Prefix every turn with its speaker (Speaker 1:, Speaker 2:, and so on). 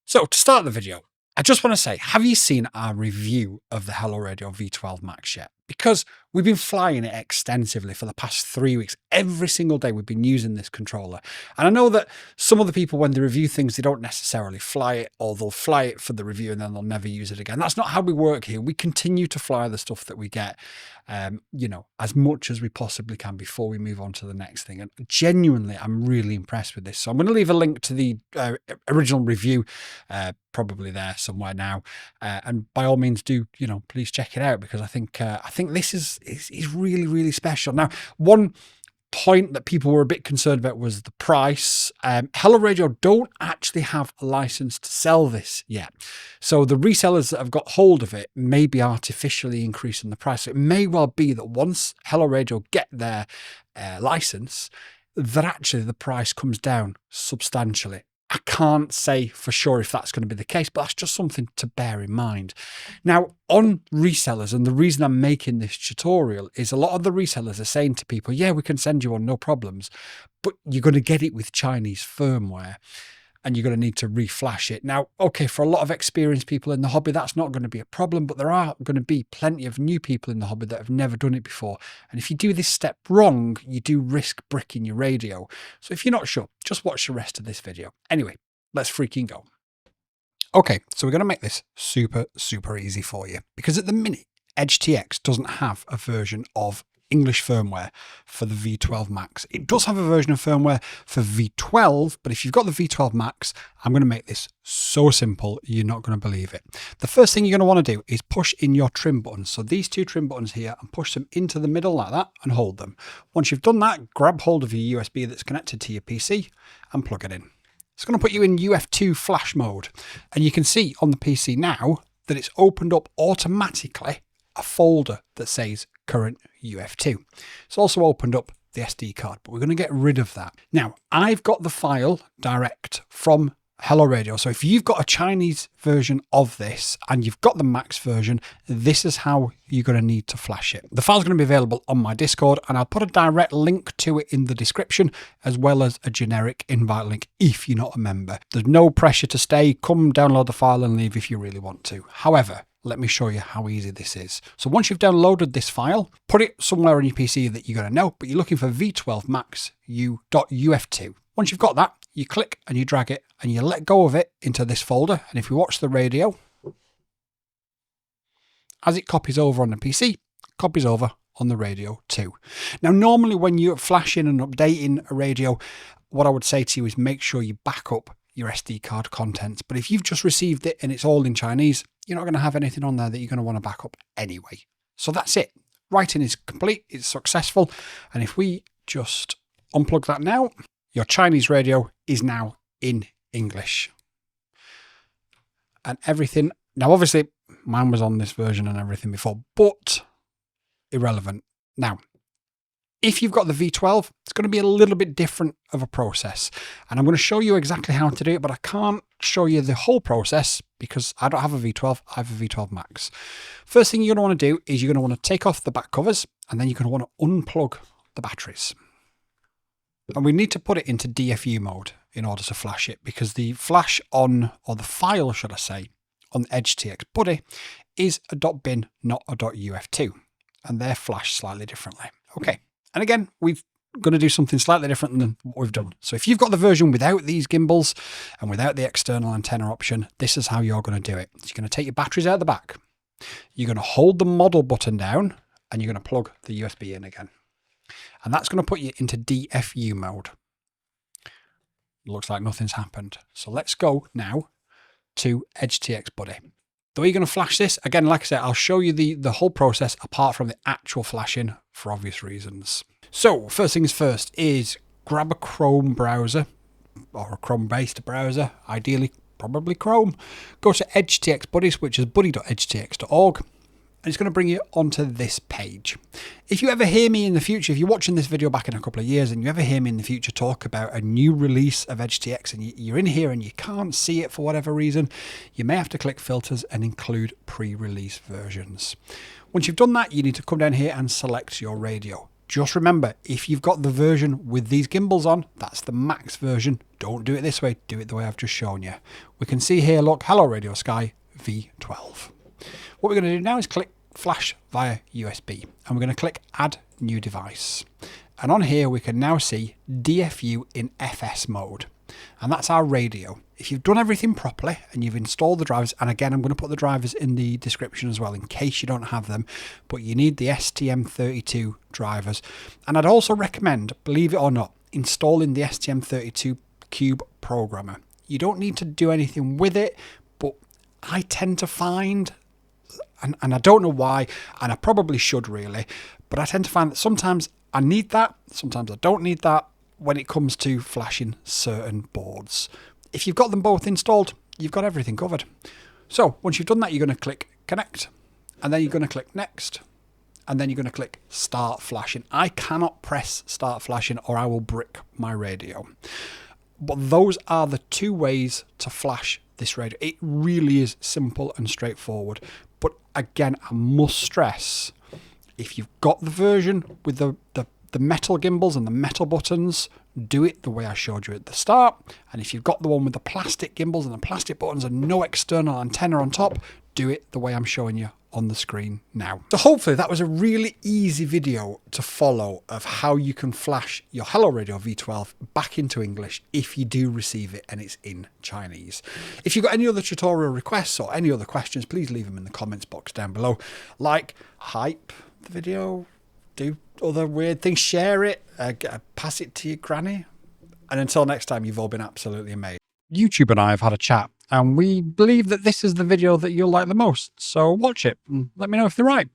Speaker 1: So to start the video, I just want to say, have you seen our review of the Helloradio V12 MAX yet? Because we've been flying it extensively for the past 3 weeks. Every single day we've been using this controller. And I know that some of the people, when they review things, they don't necessarily fly it, or they'll fly it for the review and then they'll never use it again. That's not how we work here. We continue to fly the stuff that we get, as much as we possibly can before we move on to the next thing. And genuinely, I'm really impressed with this. So I'm going to leave a link to the original review, probably there somewhere now. And by all means, do, please check it out, because I think this is really, really special. Now, one point that people were a bit concerned about was the price. Helloradio don't actually have a license to sell this yet. So the resellers that have got hold of it may be artificially increasing the price. So it may well be that once Helloradio get their license, that actually the price comes down substantially. I can't say for sure if that's going to be the case, but that's just something to bear in mind. Now, on resellers, and the reason I'm making this tutorial is a lot of the resellers are saying to people, yeah, we can send you one, no problems, but you're going to get it with Chinese firmware and you're going to need to reflash it. Now, okay, for a lot of experienced people in the hobby, that's not going to be a problem, but there are going to be plenty of new people in the hobby that have never done it before. And if you do this step wrong, you do risk bricking your radio. So if you're not sure, just watch the rest of this video. Anyway, let's freaking go. Okay, so we're going to make this super, super easy for you, because at the minute, EdgeTX doesn't have a version of English firmware for the V12 MAX. It does have a version of firmware for V12, but if you've got the V12 MAX, I'm going to make this so simple, you're not going to believe it. The first thing you're going to want to do is push in your trim buttons. So these two trim buttons here, and push them into the middle like that and hold them. Once you've done that, grab hold of your USB that's connected to your PC and plug it in. It's going to put you in UF2 flash mode. And you can see on the PC now that it's opened up automatically a folder that says current UF2. It's also opened up the SD card, but we're going to get rid of that. Now, I've got the file direct from Helloradio. So if you've got a Chinese version of this and you've got the Max version, this is how you're going to need to flash it. The file's going to be available on my Discord, and I'll put a direct link to it in the description, as well as a generic invite link if you're not a member. There's no pressure to stay. Come download the file and leave if you really want to. However, let me show you how easy this is. So once you've downloaded this file, put it somewhere on your PC that you're going to know, but you're looking for V12 MAX U.uf2. Once you've got that, you click and you drag it and you let go of it into this folder. And if we watch the radio, as it copies over on the PC, copies over on the radio too. Now, normally when you're flashing and updating a radio, what I would say to you is make sure you back up your SD card contents. But if you've just received it and it's all in Chinese, you're not going to have anything on there that you're going to want to back up anyway. So that's it. Writing is complete. It's successful. And if we just unplug that now, your Chinese radio is now in English. And everything. Now, obviously, mine was on this version and everything before, but irrelevant. Now, if you've got the V12, it's going to be a little bit different of a process. And I'm going to show you exactly how to do it, but I can't show you the whole process because I don't have a V12, I have a V12 MAX. First thing you're going to want to do is you're going to want to take off the back covers, and then you're going to want to unplug the batteries. And we need to put it into DFU mode in order to flash it, because the flash on, or the file, should I say, on EdgeTX Buddy is a .bin, not a .uf2. And they're flashed slightly differently. Okay. And again, we're going to do something slightly different than what we've done. So if you've got the version without these gimbals and without the external antenna option, this is how you're going to do it. So you're going to take your batteries out the back. You're going to hold the model button down and you're going to plug the USB in again. And that's going to put you into DFU mode. Looks like nothing's happened. So let's go now to EdgeTX Buddy. The way you're going to flash this, again, like I said, I'll show you the whole process apart from the actual flashing for obvious reasons. So first things first is grab a Chrome browser or a Chrome-based browser, ideally probably Chrome. Go to EdgeTX Buddies, which is buddy.edgetx.org. And it's going to bring you onto this page. If you ever hear me in the future, if you're watching this video back in a couple of years and you ever hear me in the future talk about a new release of EdgeTX and you're in here and you can't see it for whatever reason, you may have to click filters and include pre-release versions. Once you've done that, you need to come down here and select your radio. Just remember, if you've got the version with these gimbals on, that's the Max version. Don't do it this way, do it the way I've just shown you. We can see here, look, Hello Radio Sky V12. What we're going to do now is click Flash via USB, and we're going to click Add New Device. And on here we can now see DFU in FS mode, and that's our radio. If you've done everything properly and you've installed the drivers, and again I'm going to put the drivers in the description as well in case you don't have them, but you need the STM32 drivers. And I'd also recommend, believe it or not, installing the STM32 Cube programmer. You don't need to do anything with it, but I tend to find, and I don't know why, and I probably should really, but I tend to find that sometimes I need that, sometimes I don't need that when it comes to flashing certain boards. If you've got them both installed, you've got everything covered. So once you've done that, you're going to click Connect, and then you're going to click Next, and then you're going to click Start Flashing. I cannot press Start Flashing or I will brick my radio. But those are the two ways to flash this radio. It really is simple and straightforward. But again, I must stress, if you've got the version with the metal gimbals and the metal buttons, do it the way I showed you at the start. And if you've got the one with the plastic gimbals and the plastic buttons and no external antenna on top, do it the way I'm showing you on the screen now. So hopefully that was a really easy video to follow of how you can flash your Hello Radio V12 back into English if you do receive it and it's in Chinese. If you've got any other tutorial requests or any other questions, please leave them in the comments box down below. Like, hype the video, do other weird things, share it, pass it to your granny. And until next time, you've all been absolutely amazing. YouTube and I have had a chat, and we believe that this is the video that you'll like the most. So watch it and let me know if they're right.